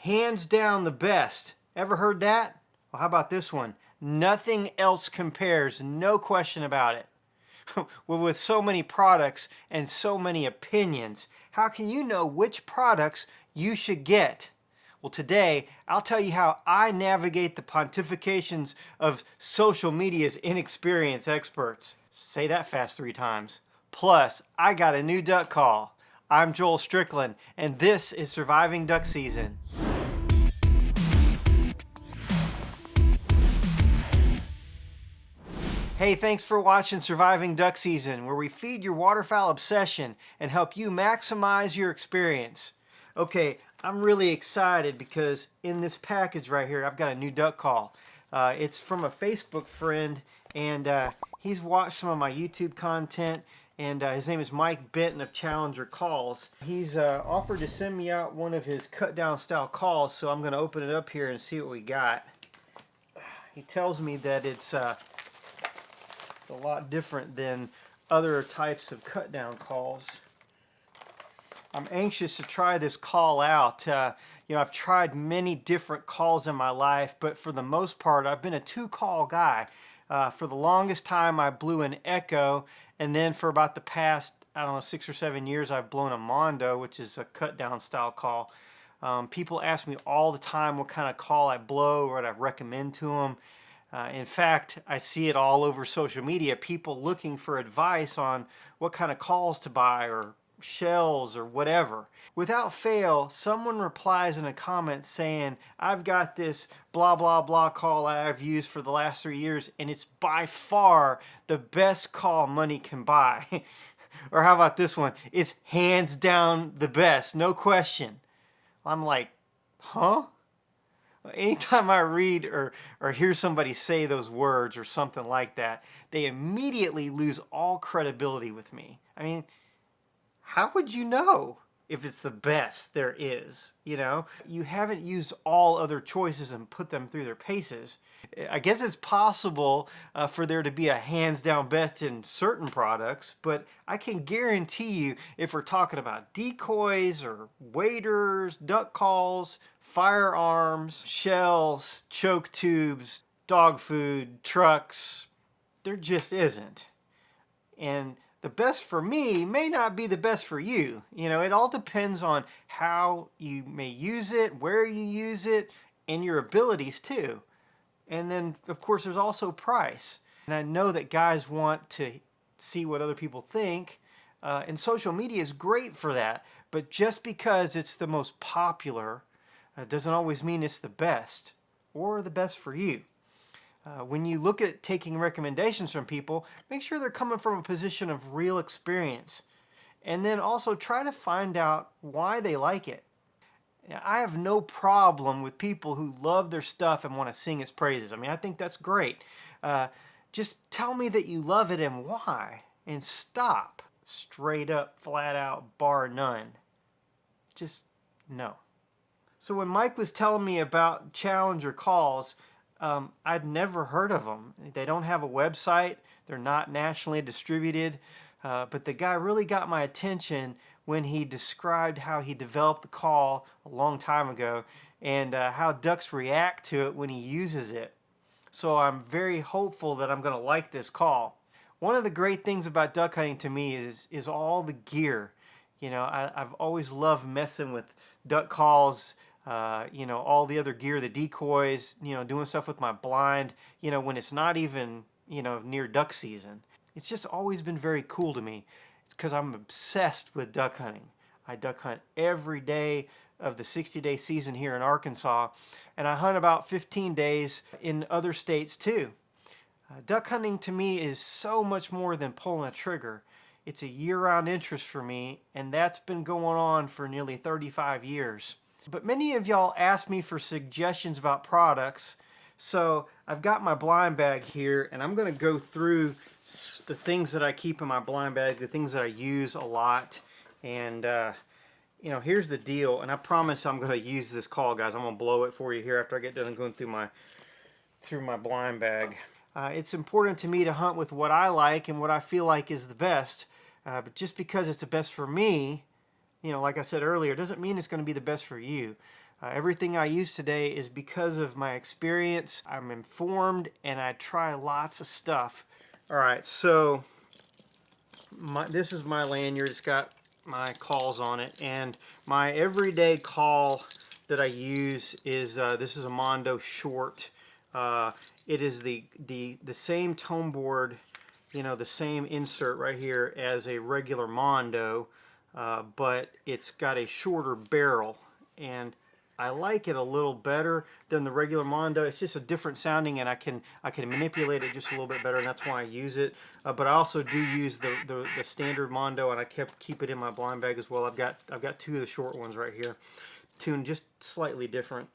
Hands down the best. Ever heard that? Well, how about this one? Nothing else compares, no question about it. Well, with so many products and so many opinions, how can you know which products you should get? Well, today, I'll tell you how I navigate the pontifications of social media's inexperienced experts. Say that fast 3 times. Plus, I got a new duck call. I'm Joel Strickland, and this is Surviving Duck Season. Hey, thanks for watching Surviving Duck Season, where we feed your waterfowl obsession and help you maximize your experience. Okay, I'm really excited because in this package right here, I've got a new duck call. It's from a Facebook friend, and he's watched some of my YouTube content, and his name is Mike Benton of Challenger Calls. He's offered to send me out one of his cut-down style calls, so I'm going to open it up here and see what we got. He tells me that it's a lot different than other types of cut-down calls. I'm anxious to try this call out. I've tried many different calls in my life, but for the most part, I've been a 2-call guy. For the longest time, I blew an echo, and then for about the past, 6 or 7 years, I've blown a mondo, which is a cut-down style call. People ask me all the time what kind of call I blow or what I recommend to them. In fact, I see it all over social media, people looking for advice on what kind of calls to buy or shells or whatever. Without fail, someone replies in a comment saying, I've got this blah blah blah call I've used for the last 3 years and it's by far the best call money can buy. Or how about this one? It's hands down the best, no question. I'm like, huh? Anytime I read or hear somebody say those words or something like that, they immediately lose all credibility with me. I mean, how would you know if it's the best there is? You haven't used all other choices and put them through their paces. I guess it's possible for there to be a hands down best in certain products, but I can guarantee you if we're talking about decoys or waders, duck calls, firearms, shells, choke tubes, dog food, trucks, there just isn't. And the best for me may not be the best for you. It all depends on how you may use it, where you use it, and your abilities too. And then, of course, there's also price. And I know that guys want to see what other people think, and social media is great for that. But just because it's the most popular doesn't always mean it's the best or the best for you. When you look at taking recommendations from people, make sure they're coming from a position of real experience. And then also try to find out why they like it. I have no problem with people who love their stuff and want to sing its praises. I think that's great. Just tell me that you love it and why. And stop. Straight up, flat out, bar none. Just no. So when Mike was telling me about Challenger calls, I'd never heard of them. They don't have a website. They're not nationally distributed. But the guy really got my attention when he described how he developed the call a long time ago and how ducks react to it when he uses it. So I'm very hopeful that I'm going to like this call. One of the great things about duck hunting to me is all the gear. I've always loved messing with duck calls, all the other gear, the decoys, doing stuff with my blind, when it's not even, near duck season. It's just always been very cool to me. It's because I'm obsessed with duck hunting. I duck hunt every day of the 60-day season here in Arkansas, and I hunt about 15 days in other states too. Duck hunting to me is so much more than pulling a trigger. It's a year-round interest for me, and that's been going on for nearly 35 years. But many of y'all ask me for suggestions about products, so I've got my blind bag here, and I'm going to go through the things that I keep in my blind bag, the things that I use a lot, and here's the deal, and I promise I'm going to use this call, guys. I'm going to blow it for you here after I get done going through my blind bag. It's important to me to hunt with what I like and what I feel like is the best, but just because it's the best for me, like I said earlier, doesn't mean it's going to be the best for you. Everything I use today is because of my experience. I'm informed and I try lots of stuff. All right, so this is my lanyard. It's got my calls on it, and my everyday call that I use is this is a Mondo short. It is the same tone board, you know, the same insert right here as a regular Mondo, but it's got a shorter barrel, and I like it a little better than the regular Mondo. It's just a different sounding, and I can manipulate it just a little bit better, and that's why I use it. But I also do use the standard Mondo, and I keep it in my blind bag as well. I've got two of the short ones right here, tuned just slightly different.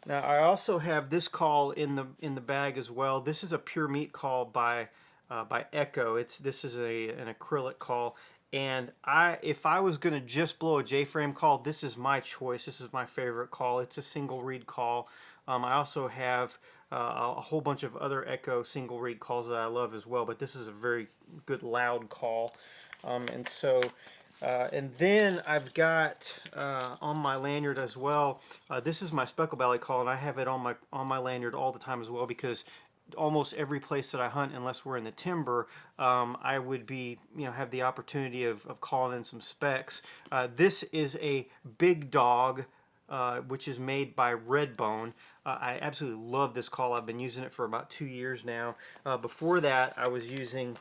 Now I also have this call in the bag as well. This is a pure meat call by Echo. This is an acrylic call. And if I was going to just blow a J-frame call, this is my choice. This is my favorite call. It's a single reed call. I also have a whole bunch of other Echo single reed calls that I love as well, but this is a very good loud call. And then I've got on my lanyard as well, this is my speckle belly call, and I have it on my lanyard all the time as well, because almost every place that I hunt, unless we're in the timber, I would be, have the opportunity of calling in some specs. This is a big dog, which is made by Redbone. I absolutely love this call. I've been using it for about 2 years now. Before that, I was using,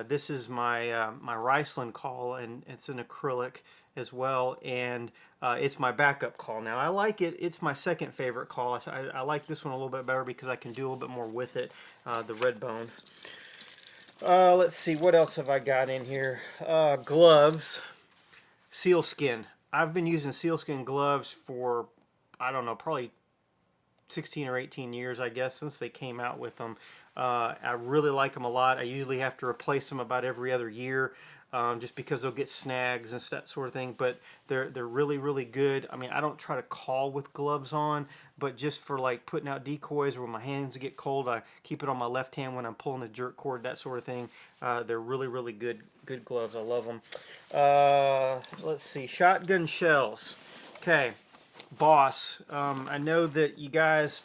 this is my my Riceland call, and it's an acrylic as well, and it's my backup call. Now I like it. It's my second favorite call. I like this one a little bit better because I can do a little bit more with it, the Redbone. Let's see, what else have I got in here? Gloves, sealskin. I've been using sealskin gloves for, I don't know, probably 16 or 18 years, I guess, since they came out with them. I really like them a lot. I usually have to replace them about every other year, just because they'll get snags and that sort of thing, but they're really, really good. I mean, I don't try to call with gloves on, but just for like putting out decoys or when my hands get cold, I keep it on my left hand when I'm pulling the jerk cord, that sort of thing. They're really, really good gloves. I love them. Let's see, shotgun shells. Okay, Boss. I know that you guys,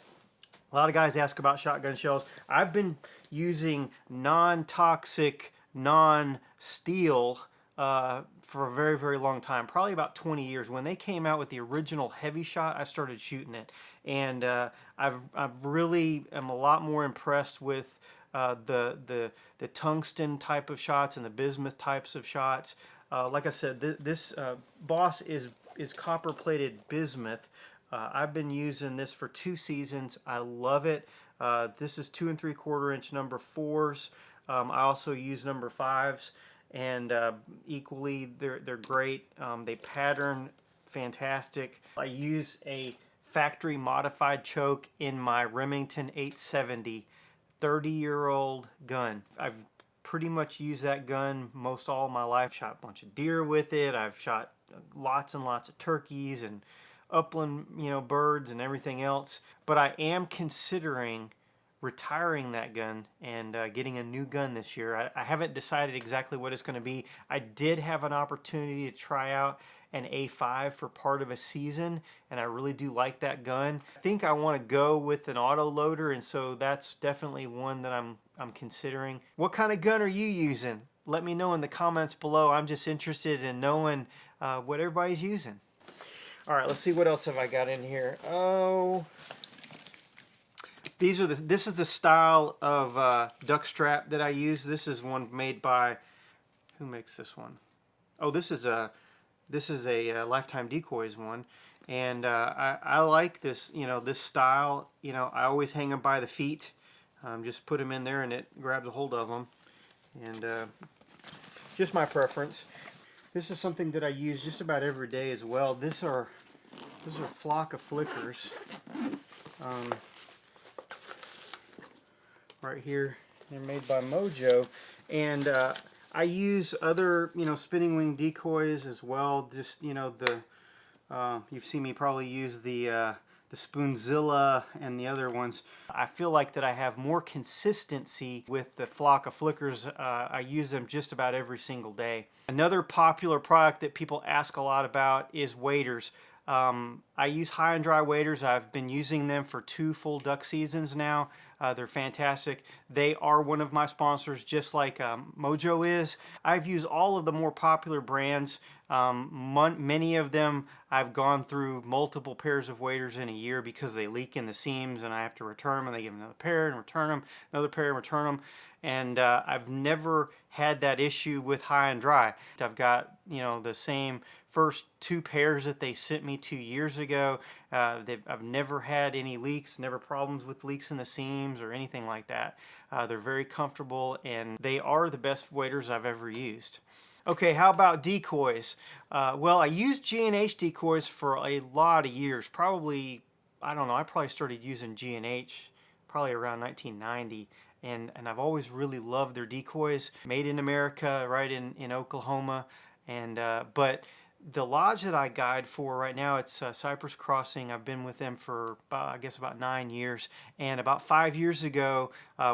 a lot of guys ask about shotgun shells. I've been using non-toxic, non-steel for a very, very long time, probably about 20 years. When they came out with the original heavy shot, I started shooting it, and I've really am a lot more impressed with the tungsten type of shots and the bismuth types of shots. Like I said, this Boss is copper plated bismuth. I've been using this for 2 seasons. I love it. This is 2 3/4 inch number 4s. I also use number 5s, and equally they're great. They pattern fantastic. I use a factory modified choke in my Remington 870, 30-year-old gun. I've pretty much used that gun most all of my life. Shot a bunch of deer with it. I've shot lots and lots of turkeys and upland, birds and everything else. But I am considering retiring that gun and getting a new gun this year. I haven't decided exactly what it's going to be. I did have an opportunity to try out an A5 for part of a season, and I really do like that gun. I think I want to go with an auto loader, and so that's definitely one that I'm considering. What kind of gun are you using? Let me know in the comments below. I'm just interested in knowing what everybody's using. All right, let's see, what else have I got in here. Oh, this is the style of duck strap that I use. This is one made by, who makes this one? Oh, this is a Lifetime Decoys one, and I like this, this style. I always hang them by the feet. Just put them in there and it grabs a hold of them, and just my preference. This is something that I use just about every day as well. These are flock of flickers. Right here, they're made by Mojo, and I use other spinning wing decoys as well. Just you've seen me probably use the Spoonzilla and the other ones. I feel like that I have more consistency with the flock of flickers. I use them just about every single day. Another popular product that people ask a lot about is waders. I use high and dry waders. I've been using them for 2 full duck seasons now. They're fantastic. They are one of my sponsors, just like Mojo is. I've used all of the more popular brands. Many of them I've gone through multiple pairs of waders in a year because they leak in the seams and I have to return them, and they give another pair and return them, another pair and return them. And I've never had that issue with high and dry. I've got, you know, the same first 2 pairs that they sent me 2 years ago. I've never had any leaks, never problems with leaks in the seams or anything like that. They're very comfortable, and they are the best waders I've ever used. Okay, how about Decoys? Well, I used G&H Decoys for a lot of years. Probably, I don't know, I probably started using G&H probably around 1990. And I've always really loved their decoys, made in America, right in Oklahoma. And but the lodge that I guide for right now, it's Cypress Crossing. I've been with them for I guess about 9 years. And about 5 years ago,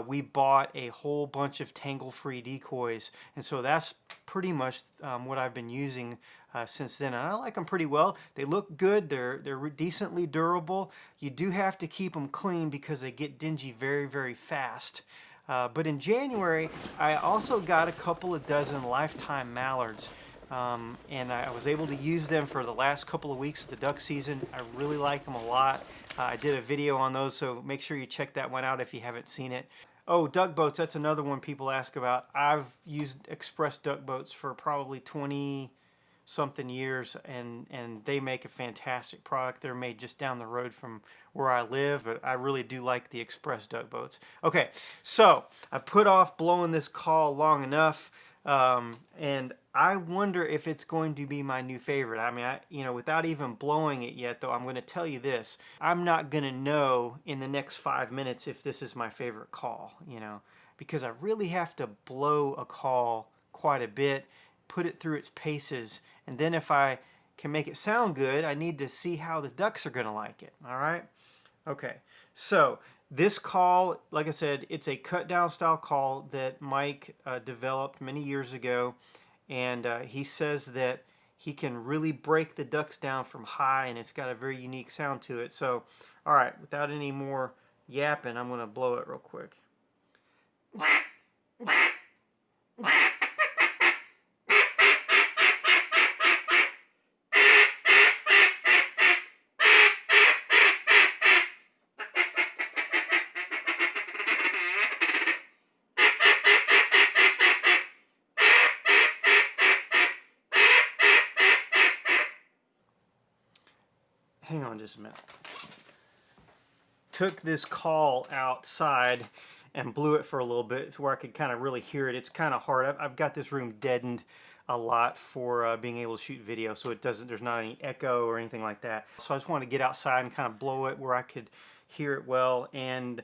we bought a whole bunch of tangle-free decoys. And so that's pretty much what I've been using since then, and I like them pretty well. They look good. They're decently durable. You do have to keep them clean because they get dingy very, very fast. But in January, I also got a couple of dozen lifetime mallards, and I was able to use them for the last couple of weeks of the duck season. I really like them a lot. I did a video on those, so make sure you check that one out if you haven't seen it. Oh, duck boats, that's another one people ask about. I've used Express duck boats for probably 20-something years, and they make a fantastic product. They're made just down the road from where I live, but I really do like the Express duck boats. Okay, so I put off blowing this call long enough, and I wonder if it's going to be my new favorite. I mean, without even blowing it yet, though, I'm going to tell you this. I'm not going to know in the next 5 minutes if this is my favorite call, because I really have to blow a call quite a bit, put it through its paces, and then if I can make it sound good, I need to see how the ducks are going to like it, all right? Okay, so this call, like I said, it's a cut-down style call that Mike developed many years ago, and he says that he can really break the ducks down from high, and it's got a very unique sound to it. So, all right, without any more yapping, I'm going to blow it real quick. Hang on just a minute. Took this call outside and blew it for a little bit to where I could kind of really hear it. It's kind of hard. I've got this room deadened a lot for being able to shoot video, so there's not any echo or anything like that. So I just wanted to get outside and kind of blow it where I could hear it well, and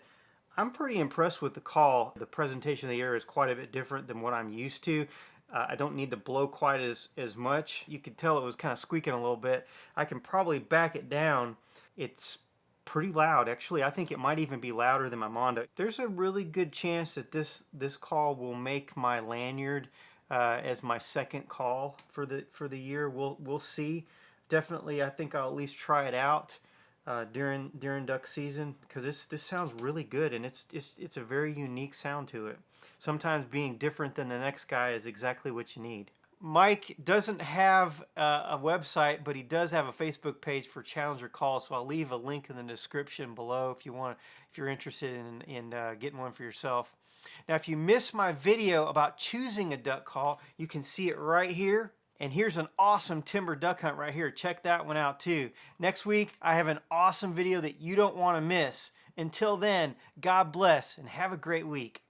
I'm pretty impressed with the call. The presentation of the air is quite a bit different than what I'm used to. I don't need to blow quite as much. You could tell it was kind of squeaking a little bit. I can probably back it down. It's pretty loud. Actually, I think it might even be louder than my Mondo. There's a really good chance that this call will make my lanyard as my second call for the year. We'll see. Definitely, I think I'll at least try it out during duck season, because this sounds really good, and it's a very unique sound to it. Sometimes being different than the next guy is exactly what you need. Mike doesn't have a website, but he does have a Facebook page for Challenger calls, so I'll leave a link in the description below if you're interested in getting one for yourself. Now, if you missed my video about choosing a duck call, you can see it right here. And here's an awesome timber duck hunt right here. Check that one out too. Next week, I have an awesome video that you don't want to miss. Until then, God bless and have a great week.